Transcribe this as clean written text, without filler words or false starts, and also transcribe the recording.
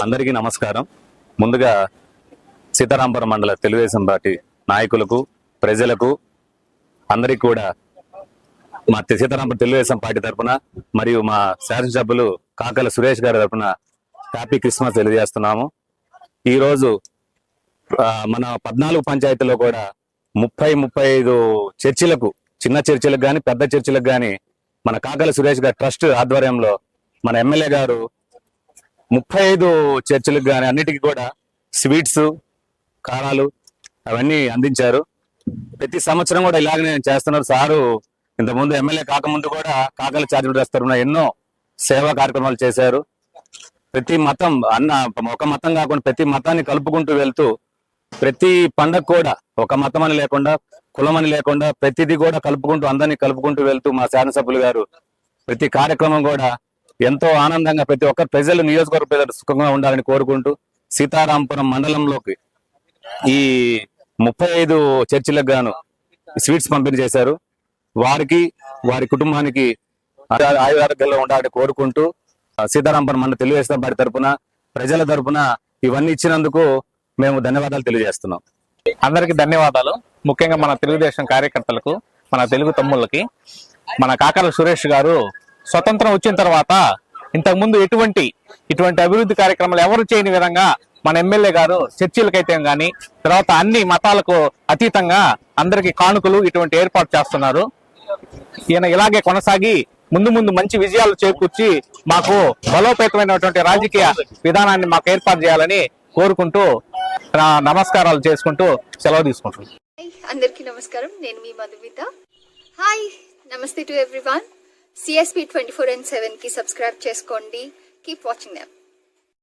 అందరికీ నమస్కారం. ముందుగా సీతారాంపురం మండల తెలుగుదేశం పార్టీ నాయకులకు, ప్రజలకు అందరికీ కూడా మా సీతారాంపురం తెలుగుదేశం పార్టీ తరఫున మరియు మా శాసనసభ్యులు కాకల సురేష్ గారి తరఫున హ్యాపీ క్రిస్మస్ తెలియజేస్తున్నాము. ఈరోజు మన 14 పంచాయతీల్లో కూడా 35 చర్చిలకు, చిన్న చర్చిలకు కానీ పెద్ద చర్చిలకు కానీ మన కాకల సురేష్ గారి ట్రస్ట్ ఆధ్వర్యంలో మన ఎమ్మెల్యే గారు 35 చర్చిలకు కానీ అన్నిటికీ కూడా స్వీట్స్, కారాలు అవన్నీ అందించారు. ప్రతి సంవత్సరం కూడా ఇలాగనే చేస్తున్నారు. సారు ఇంతకుముందు ఎమ్మెల్యే కాకముందు కూడా కాకల చారిటబుల్ ట్రస్ట్ తరఫున ఎన్నో సేవా కార్యక్రమాలు చేశారు. ప్రతి మతం ఒక మతం కాకుండా ప్రతి మతాన్ని కలుపుకుంటూ వెళ్తూ ప్రతి పండగ కూడా ఒక మతం అని లేకుండా, కులం అని లేకుండా ప్రతిదీ కూడా కలుపుకుంటూ అందరినీ కలుపుకుంటూ వెళ్తూ మా శాసనసభ్యులు గారు ప్రతి కార్యక్రమం కూడా ఎంతో ఆనందంగా ప్రతి ఒక్క ప్రజలు, నియోజకవర్గ ప్రజలు సుఖంగా ఉండాలని కోరుకుంటూ సీతారాంపురం మండలంలోకి ఈ 35 చర్చిలకు గాను స్వీట్స్ పంపిణీ చేశారు. వారికి, వారి కుటుంబానికి ఆయురారోగ్యంలో ఉండాలని కోరుకుంటూ సీతారాంపురం మండల తెలుగుదేశం పార్టీ తరఫున, ప్రజల తరఫున ఇవన్నీ ఇచ్చినందుకు మేము ధన్యవాదాలు తెలియజేస్తున్నాం. అందరికి ధన్యవాదాలు. ముఖ్యంగా మన తెలుగుదేశం కార్యకర్తలకు, మన తెలుగు తమ్ముళ్ళకి. మన కాకల సురేష్ గారు స్వతంత్రం వచ్చిన తర్వాత ఇంతకుముందు ఇటువంటి అభివృద్ధి కార్యక్రమాలు ఎవరు చేయని విధంగా మన ఎమ్మెల్యే గారు చర్చిలకైతే గాని, తర్వాత అన్ని మతాలకు అతీతంగా అందరికి కానుకలు ఇటువంటి ఏర్పాటు చేస్తున్నారు. ఈయన ఇలాగే కొనసాగి ముందు మంచి విజయాలు చేకూర్చి మాకు బలోపేతమైనటువంటి రాజకీయ విధానాన్ని మాకు ఏర్పాటు చేయాలని కోరుకుంటూ నమస్కారాలు చేసుకుంటూ సెలవు తీసుకుంటున్నాను. అందరికీ నమస్కారం. నేను మీ మధుమిత. హాయ్, నమస్తే టు ఎవ్రీవన్. CSP 24/7 కి సబ్స్క్రైబ్ చేసుకోండి. Keep watching them.